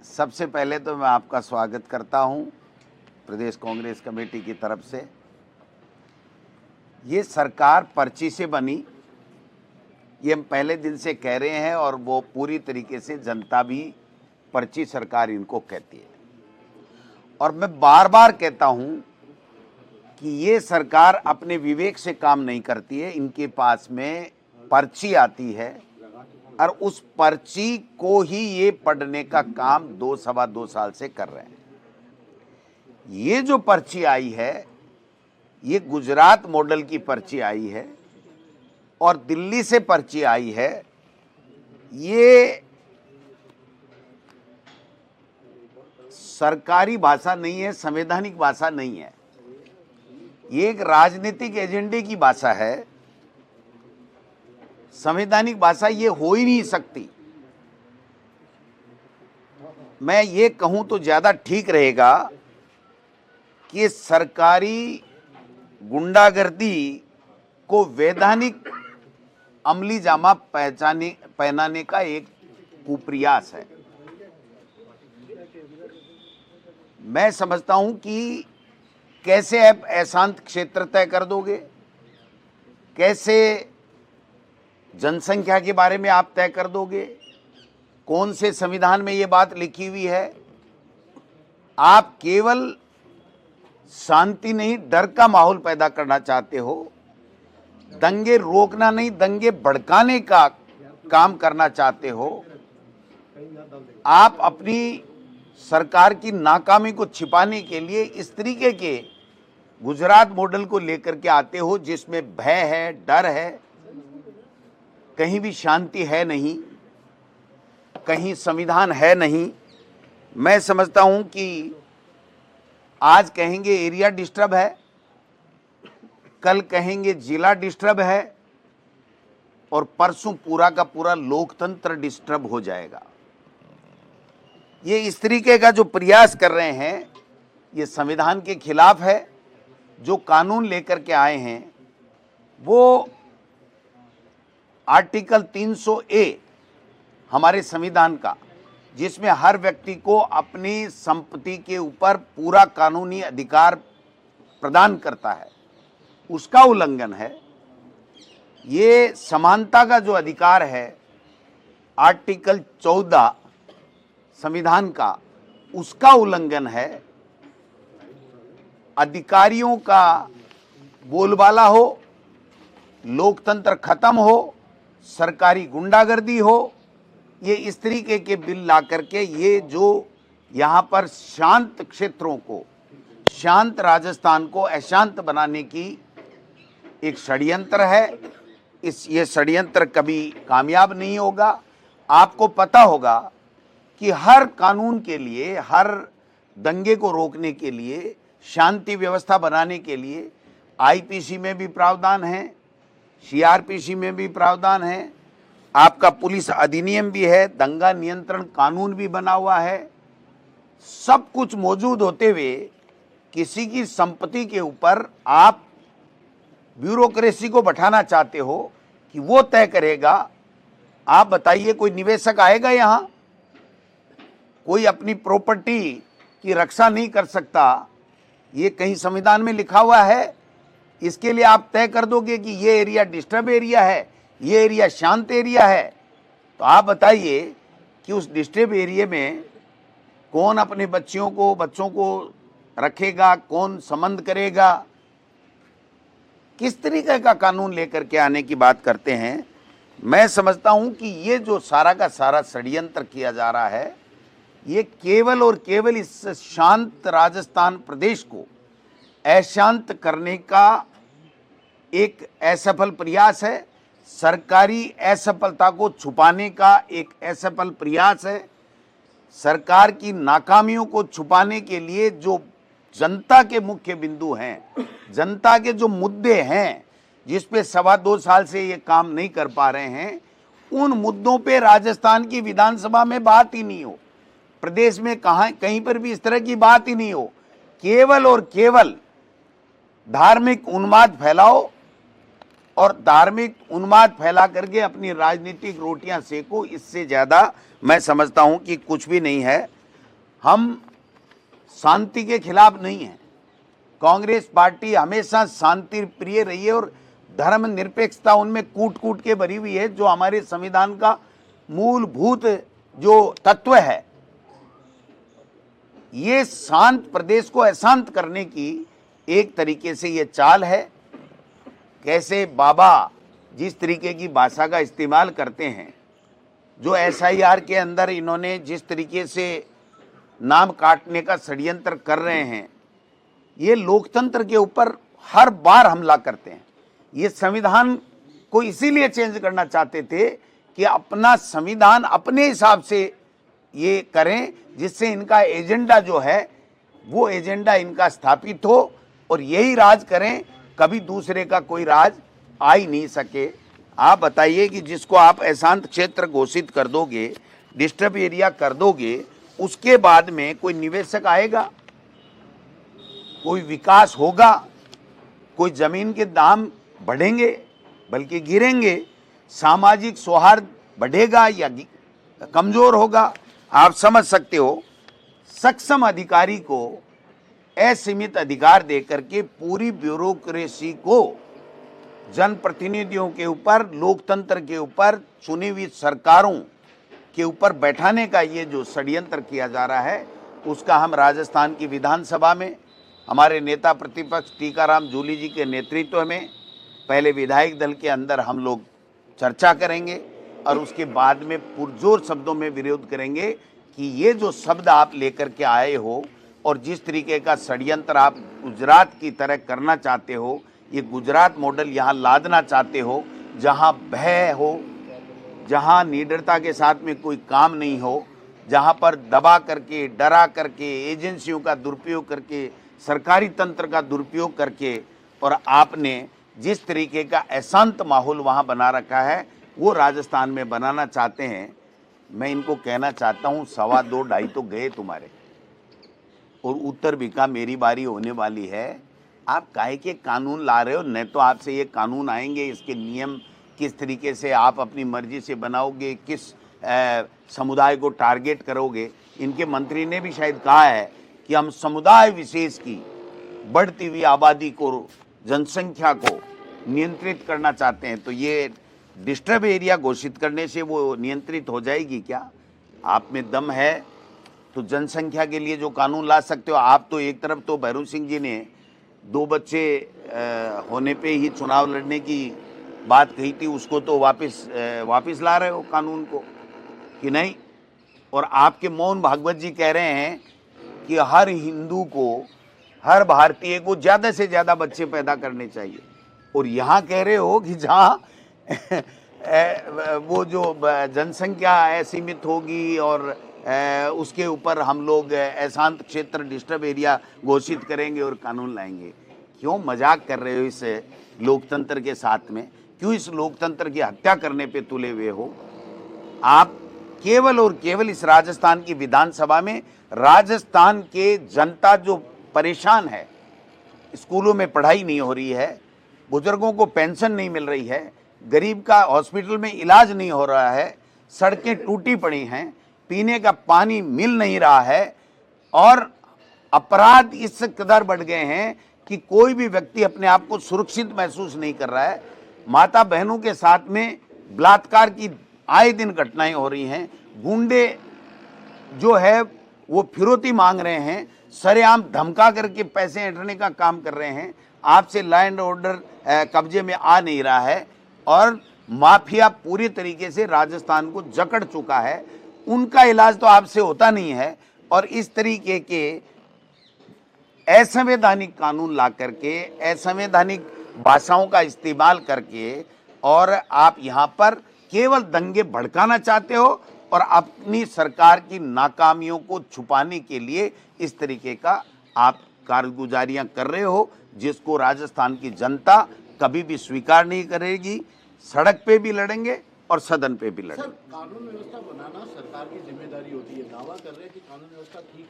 सबसे पहले तो मैं आपका स्वागत करता हूं प्रदेश कांग्रेस कमेटी की तरफ से। ये सरकार पर्ची से बनी, ये हम पहले दिन से कह रहे हैं और वो पूरी तरीके से जनता भी पर्ची सरकार इनको कहती है। और मैं बार बार कहता हूं कि ये सरकार अपने विवेक से काम नहीं करती है। इनके पास में पर्ची आती है और उस पर्ची को ही ये पढ़ने का काम 2-2.25 साल से कर रहे हैं। ये जो पर्ची आई है, ये गुजरात मॉडल की पर्ची आई है और दिल्ली से पर्ची आई है। ये सरकारी भाषा नहीं है, संवैधानिक भाषा नहीं है, ये एक राजनीतिक एजेंडे की भाषा है। संवैधानिक भाषा ये हो ही नहीं सकती। मैं ये कहूं तो ज्यादा ठीक रहेगा कि सरकारी गुंडागर्दी को वैधानिक अमली जामा पहनाने का एक कुप्रयास है। मैं समझता हूं कि कैसे आप अशांत क्षेत्र तय कर दोगे, कैसे जनसंख्या के बारे में आप तय कर दोगे, कौन से संविधान में ये बात लिखी हुई है। आप केवल शांति नहीं, डर का माहौल पैदा करना चाहते हो। दंगे रोकना नहीं, दंगे भड़काने का काम करना चाहते हो। आप अपनी सरकार की नाकामी को छिपाने के लिए इस तरीके के गुजरात मॉडल को लेकर के आते हो जिसमें भय है, डर है, कहीं भी शांति है नहीं, कहीं संविधान है नहीं। मैं समझता हूं कि आज कहेंगे एरिया डिस्टर्ब है, कल कहेंगे जिला डिस्टर्ब है और परसों पूरा का पूरा लोकतंत्र डिस्टर्ब हो जाएगा। ये इस तरीके का जो प्रयास कर रहे हैं, ये संविधान के खिलाफ है। जो कानून लेकर के आए हैं वो आर्टिकल 300A हमारे संविधान का, जिसमें हर व्यक्ति को अपनी संपत्ति के ऊपर पूरा कानूनी अधिकार प्रदान करता है, उसका उल्लंघन है। ये समानता का जो अधिकार है आर्टिकल 14 संविधान का, उसका उल्लंघन है। अधिकारियों का बोलबाला हो, लोकतंत्र खत्म हो, सरकारी गुंडागर्दी हो, ये इस तरीके के बिल ला करके ये जो यहाँ पर शांत क्षेत्रों को, शांत राजस्थान को अशांत बनाने की एक षड्यंत्र है। ये षड्यंत्र कभी कामयाब नहीं होगा। आपको पता होगा कि हर कानून के लिए, हर दंगे को रोकने के लिए, शांति व्यवस्था बनाने के लिए आईपीसी में भी प्रावधान है, सीआरपीसी में भी प्रावधान है, आपका पुलिस अधिनियम भी है, दंगा नियंत्रण कानून भी बना हुआ है। सब कुछ मौजूद होते हुए किसी की संपत्ति के ऊपर आप ब्यूरोक्रेसी को बैठाना चाहते हो कि वो तय करेगा। आप बताइए, कोई निवेशक आएगा यहाँ? कोई अपनी प्रॉपर्टी की रक्षा नहीं कर सकता। ये कहीं संविधान में लिखा हुआ है? इसके लिए आप तय कर दोगे कि ये एरिया डिस्टर्ब एरिया है, ये एरिया शांत एरिया है। तो आप बताइए कि उस डिस्टर्ब एरिया में कौन अपने बच्चों को रखेगा, कौन संबंध करेगा? किस तरीके का कानून लेकर के आने की बात करते हैं। मैं समझता हूं कि ये जो सारा का सारा षड्यंत्र किया जा रहा है, ये केवल और केवल इस शांत राजस्थान प्रदेश को अशांत करने का एक असफल प्रयास है। सरकारी असफलता को छुपाने का एक असफल प्रयास है। सरकार की नाकामियों को छुपाने के लिए जो जनता के मुख्य बिंदु हैं, जनता के जो मुद्दे हैं, जिस पे 2.25 साल से ये काम नहीं कर पा रहे हैं, उन मुद्दों पे राजस्थान की विधानसभा में बात ही नहीं हो, प्रदेश में कहीं पर भी इस तरह की बात ही नहीं हो। केवल और केवल धार्मिक उन्माद फैलाओ और धार्मिक उन्माद फैला करके अपनी राजनीतिक रोटियां सेको। इससे ज़्यादा मैं समझता हूं कि कुछ भी नहीं है। हम शांति के खिलाफ नहीं हैं। कांग्रेस पार्टी हमेशा शांति प्रिय रही है और धर्म निरपेक्षता उनमें कूट कूट के भरी हुई है, जो हमारे संविधान का मूलभूत जो तत्व है। ये शांत प्रदेश को अशांत करने की एक तरीके से ये चाल है। कैसे बाबा जिस तरीके की भाषा का इस्तेमाल करते हैं, जो SIR के अंदर इन्होंने जिस तरीके से नाम काटने का षड्यंत्र कर रहे हैं, ये लोकतंत्र के ऊपर हर बार हमला करते हैं। ये संविधान को इसीलिए चेंज करना चाहते थे कि अपना संविधान अपने हिसाब से ये करें, जिससे इनका एजेंडा जो है वो एजेंडा इनका स्थापित हो और यही राज करें, कभी दूसरे का कोई राज आ ही नहीं सके। आप बताइए कि जिसको आप अशांत क्षेत्र घोषित कर दोगे, डिस्टर्ब एरिया कर दोगे, उसके बाद में कोई निवेशक आएगा, कोई विकास होगा, कोई जमीन के दाम बढ़ेंगे बल्कि गिरेंगे, सामाजिक सौहार्द बढ़ेगा या कमजोर होगा? आप समझ सकते हो। सक्षम अधिकारी को असीमित अधिकार देकर के पूरी ब्यूरोक्रेसी को जनप्रतिनिधियों के ऊपर, लोकतंत्र के ऊपर, चुनी हुई सरकारों के ऊपर बैठाने का ये जो षड्यंत्र किया जा रहा है, उसका हम राजस्थान की विधानसभा में हमारे नेता प्रतिपक्ष टीकाराम जूली जी के नेतृत्व में पहले विधायक दल के अंदर हम लोग चर्चा करेंगे और उसके बाद में पुरजोर शब्दों में विरोध करेंगे कि ये जो शब्द आप लेकर के आए हो और जिस तरीके का षड्यंत्र आप गुजरात की तरह करना चाहते हो, ये गुजरात मॉडल यहाँ लादना चाहते हो, जहाँ भय हो, जहाँ निडरता के साथ में कोई काम नहीं हो, जहाँ पर दबा करके, डरा करके, एजेंसियों का दुरुपयोग करके, सरकारी तंत्र का दुरुपयोग करके, और आपने जिस तरीके का अशांत माहौल वहाँ बना रखा है वो राजस्थान में बनाना चाहते हैं। मैं इनको कहना चाहता हूँ, 2.25 तो गए तुम्हारे और उत्तर भी का मेरी बारी होने वाली है। आप काहे के कानून ला रहे हो? न तो आपसे ये कानून आएंगे, इसके नियम किस तरीके से आप अपनी मर्जी से बनाओगे, किस समुदाय को टारगेट करोगे। इनके मंत्री ने भी शायद कहा है कि हम समुदाय विशेष की बढ़ती हुई आबादी को, जनसंख्या को नियंत्रित करना चाहते हैं। तो ये डिस्टर्ब एरिया घोषित करने से वो नियंत्रित हो जाएगी क्या? आप में दम है तो जनसंख्या के लिए जो कानून ला सकते हो। आप तो एक तरफ तो भैरू सिंह जी ने 2 बच्चे होने पे ही चुनाव लड़ने की बात कही थी, उसको तो वापस ला रहे हो कानून को कि नहीं। और आपके मोहन भागवत जी कह रहे हैं कि हर हिंदू को, हर भारतीय को ज़्यादा से ज़्यादा बच्चे पैदा करने चाहिए, और यहाँ कह रहे हो कि जहाँ वो जो जनसंख्या असीमित होगी और उसके ऊपर हम लोग अशांत क्षेत्र, डिस्टर्ब एरिया घोषित करेंगे और कानून लाएंगे। क्यों मजाक कर रहे हो इस लोकतंत्र के साथ में? क्यों इस लोकतंत्र की हत्या करने पे तुले हुए हो? आप केवल और केवल इस राजस्थान की विधानसभा में, राजस्थान के जनता जो परेशान है, स्कूलों में पढ़ाई नहीं हो रही है, बुजुर्गों को पेंशन नहीं मिल रही है, गरीब का हॉस्पिटल में इलाज नहीं हो रहा है, सड़कें टूटी पड़ी हैं, पीने का पानी मिल नहीं रहा है, और अपराध इस कदर बढ़ गए हैं कि कोई भी व्यक्ति अपने आप को सुरक्षित महसूस नहीं कर रहा है। माता बहनों के साथ में बलात्कार की आए दिन घटनाएं हो रही हैं। गुंडे जो है वो फिरौती मांग रहे हैं, सरेआम धमका करके पैसे ऐंठने का काम कर रहे हैं। आपसे लॉ एंड ऑर्डर कब्जे में आ नहीं रहा है और माफिया पूरी तरीके से राजस्थान को जकड़ चुका है। उनका इलाज तो आपसे होता नहीं है, और इस तरीके के असंवैधानिक कानून ला करके, असंवैधानिक भाषाओं का इस्तेमाल करके, और आप यहाँ पर केवल दंगे भड़काना चाहते हो और अपनी सरकार की नाकामियों को छुपाने के लिए इस तरीके का आप कारगुजारियां कर रहे हो, जिसको राजस्थान की जनता कभी भी स्वीकार नहीं करेगी। सड़क पे भी लड़ेंगे और सदन पे भी लड़ेंगे। कानून व्यवस्था बनाना सरकार की जिम्मेदारी होती है। दावा कर रहे हैं कि कानून व्यवस्था ठीक